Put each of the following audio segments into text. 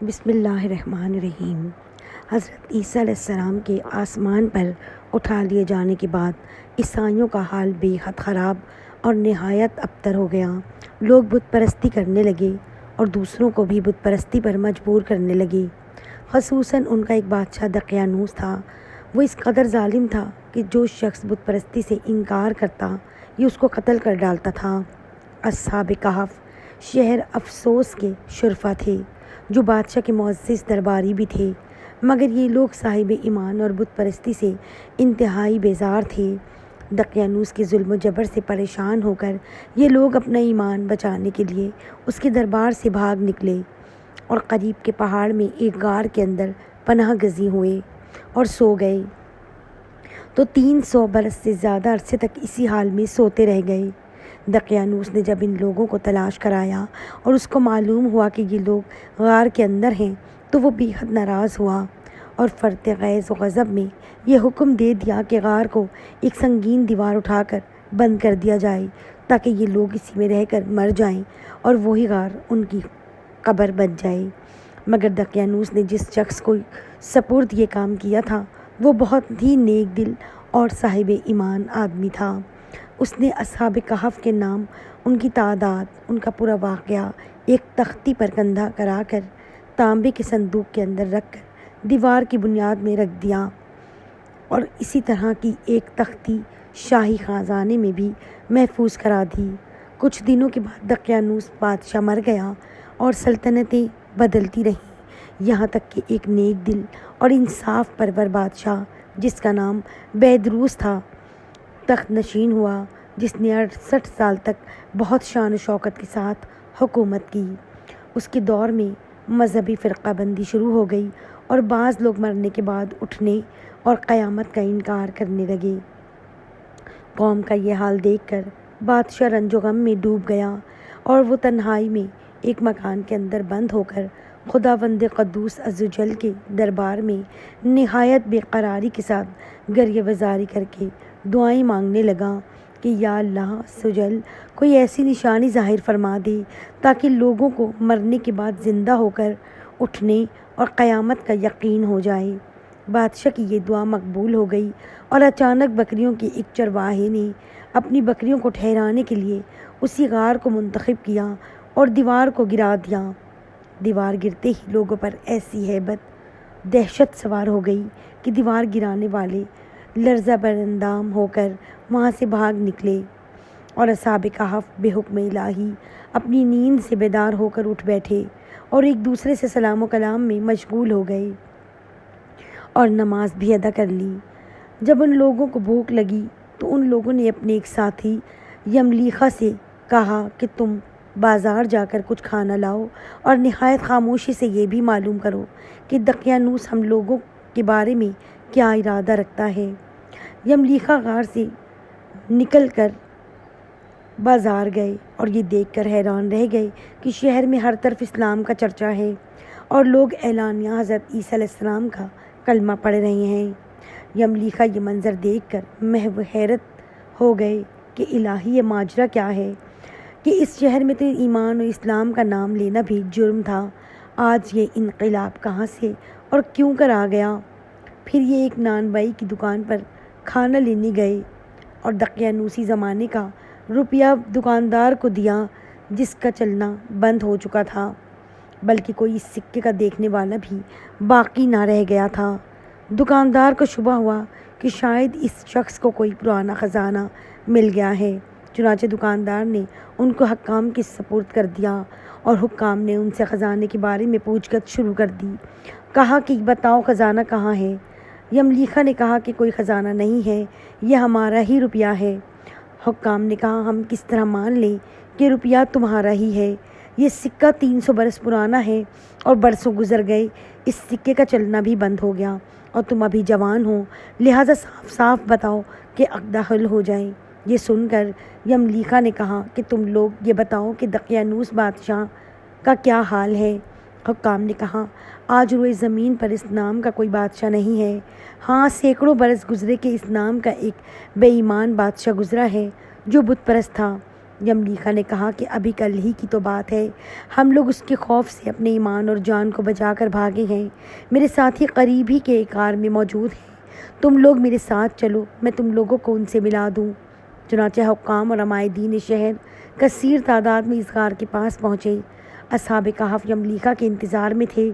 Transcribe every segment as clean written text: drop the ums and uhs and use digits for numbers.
بسم اللہ الرحمن الرحیم۔ حضرت عیسیٰ علیہ السلام کے آسمان پر اٹھا لیے جانے کے بعد عیسائیوں کا حال بے حد خراب اور نہایت ابتر ہو گیا۔ لوگ بت پرستی کرنے لگے اور دوسروں کو بھی بت پرستی پر مجبور کرنے لگے۔ خصوصاً ان کا ایک بادشاہ دقیانوس تھا۔ وہ اس قدر ظالم تھا کہ جو شخص بت پرستی سے انکار کرتا یہ اس کو قتل کر ڈالتا تھا۔ اصحاب کہف شہر افسوس کے شرفا تھے جو بادشاہ کے معزز درباری بھی تھے، مگر یہ لوگ صاحب ایمان اور بت پرستی سے انتہائی بیزار تھے۔ دقیانوس کے ظلم و جبر سے پریشان ہو کر یہ لوگ اپنا ایمان بچانے کے لیے اس کے دربار سے بھاگ نکلے اور قریب کے پہاڑ میں ایک غار کے اندر پناہ گزین ہوئے اور سو گئے تو 300 برس سے زیادہ عرصے تک اسی حال میں سوتے رہ گئے۔ دقیانوس نے جب ان لوگوں کو تلاش کرایا اور اس کو معلوم ہوا کہ یہ لوگ غار کے اندر ہیں تو وہ بے حد ناراض ہوا اور فرط غیظ و غضب میں یہ حکم دے دیا کہ غار کو ایک سنگین دیوار اٹھا کر بند کر دیا جائے تاکہ یہ لوگ اسی میں رہ کر مر جائیں اور وہی غار ان کی قبر بن جائے۔ مگر دقیانوس نے جس شخص کو سپرد یہ کام کیا تھا وہ بہت ہی نیک دل اور صاحب ایمان آدمی تھا۔ اس نے اصحاب کہف کے نام، ان کی تعداد، ان کا پورا واقعہ ایک تختی پر کندھا کرا کر تانبے کے صندوق کے اندر رکھ کر دیوار کی بنیاد میں رکھ دیا اور اسی طرح کی ایک تختی شاہی خزانے میں بھی محفوظ کرا دی۔ کچھ دنوں کے بعد دقیانوس بادشاہ مر گیا اور سلطنتیں بدلتی رہیں، یہاں تک کہ ایک نیک دل اور انصاف پرور بادشاہ جس کا نام بیدروس تھا تخت نشین ہوا، جس نے 68 سال تک بہت شان و شوکت کے ساتھ حکومت کی۔ اس کے دور میں مذہبی فرقہ بندی شروع ہو گئی اور بعض لوگ مرنے کے بعد اٹھنے اور قیامت کا انکار کرنے لگے۔ قوم کا یہ حال دیکھ کر بادشاہ رنج و غم میں ڈوب گیا اور وہ تنہائی میں ایک مکان کے اندر بند ہو کر خداوند قدوس عزوجل کے دربار میں نہایت بے قراری کے ساتھ گریہ وزاری کر کے دعائیں مانگنے لگا کہ یا اللہ عزوجل کوئی ایسی نشانی ظاہر فرما دے تاکہ لوگوں کو مرنے کے بعد زندہ ہو کر اٹھنے اور قیامت کا یقین ہو جائے۔ بادشاہ کی یہ دعا مقبول ہو گئی اور اچانک بکریوں کے ایک چرواہے نے اپنی بکریوں کو ٹھہرانے کے لیے اسی غار کو منتخب کیا اور دیوار کو گرا دیا۔ دیوار گرتے ہی لوگوں پر ایسی ہیبت دہشت سوار ہو گئی کہ دیوار گرانے والے لرزہ براندام ہو کر وہاں سے بھاگ نکلے اور اصحاب کہف بے حکم الہی اپنی نیند سے بیدار ہو کر اٹھ بیٹھے اور ایک دوسرے سے سلام و کلام میں مشغول ہو گئے اور نماز بھی ادا کر لی۔ جب ان لوگوں کو بھوک لگی تو ان لوگوں نے اپنے ایک ساتھی یملیخا سے کہا کہ تم بازار جا کر کچھ کھانا لاؤ اور نہایت خاموشی سے یہ بھی معلوم کرو کہ دقیانوس ہم لوگوں کے بارے میں کیا ارادہ رکھتا ہے۔ یملیخا غار سے نکل کر بازار گئے اور یہ دیکھ کر حیران رہ گئے کہ شہر میں ہر طرف اسلام کا چرچا ہے اور لوگ اعلانیہ حضرت عیسیٰ علیہ السلام کا کلمہ پڑھ رہے ہیں۔ یملیخا یہ منظر دیکھ کر محو حیرت ہو گئے کہ الہی یہ ماجرا کیا ہے کہ اس شہر میں تو ایمان و اسلام کا نام لینا بھی جرم تھا، آج یہ انقلاب کہاں سے اور کیوں کر آ گیا۔ پھر یہ ایک نان بائی کی دکان پر کھانا لینے گئے اور دقیانوسی زمانے کا روپیہ دکاندار کو دیا جس کا چلنا بند ہو چکا تھا، بلکہ کوئی اس سکے کا دیکھنے والا بھی باقی نہ رہ گیا تھا۔ دکاندار کو شبہ ہوا کہ شاید اس شخص کو کوئی پرانا خزانہ مل گیا ہے، چنانچہ دکاندار نے ان کو حکام کے سپرد کر دیا اور حکام نے ان سے خزانے کے بارے میں پوچھ گچھ شروع کر دی۔ کہا کہ بتاؤ خزانہ کہاں ہے؟ یملیخا نے کہا کہ کوئی خزانہ نہیں ہے، یہ ہمارا ہی روپیہ ہے۔ حکام نے کہا ہم کس طرح مان لیں کہ روپیہ تمہارا ہی ہے؟ یہ سکہ 300 برس پرانا ہے اور برسوں گزر گئے، اس سکے کا چلنا بھی بند ہو گیا اور تم ابھی جوان ہو، لہٰذا صاف صاف بتاؤ کہ عقد حل ہو جائے۔ یہ سن کر یملیخا نے کہا کہ تم لوگ یہ بتاؤ کہ دقیانوس بادشاہ کا کیا حال ہے؟ حکام نے کہا آج روئے زمین پر اس نام کا کوئی بادشاہ نہیں ہے، ہاں سینکڑوں برس گزرے کہ اس نام کا ایک بے ایمان بادشاہ گزرا ہے جو بت پرست تھا، یملیکا نے کہا کہ ابھی کل ہی کی تو بات ہے، ہم لوگ اس کے خوف سے اپنے ایمان اور جان کو بچا کر بھاگے ہیں۔ میرے ساتھی قریب ہی کے ایک غار میں موجود ہیں، تم لوگ میرے ساتھ چلو، میں تم لوگوں کو ان سے ملا دوں۔ چنانچہ حکام اور عمائدین شہر کثیر تعداد میں اس غار کے پاس پہنچے۔ اصحاب کہف یملیکا کے انتظار میں تھے۔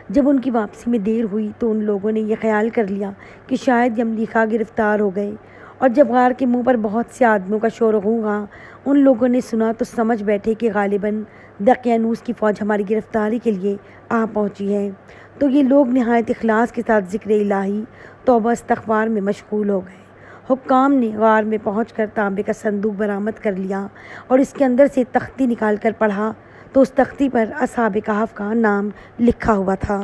جب ان کی واپسی میں دیر ہوئی تو ان لوگوں نے یہ خیال کر لیا کہ شاید یملیکا گرفتار ہو گئے، اور جب غار کے منہ پر بہت سے آدمیوں کا شور و غوغا ان لوگوں نے سنا تو سمجھ بیٹھے کہ غالباً دقیانوس کی فوج ہماری گرفتاری کے لیے آ پہنچی ہے۔ تو یہ لوگ نہایت اخلاص کے ساتھ ذکر الہی، توبہ استغفار میں مشغول ہو گئے۔ حکام نے غار میں پہنچ کر تانبے کا صندوق برآمد کر لیا اور اس کے اندر سے تختی نکال کر پڑھا تو اس تختی پر اصحاب کہف کا نام لکھا ہوا تھا۔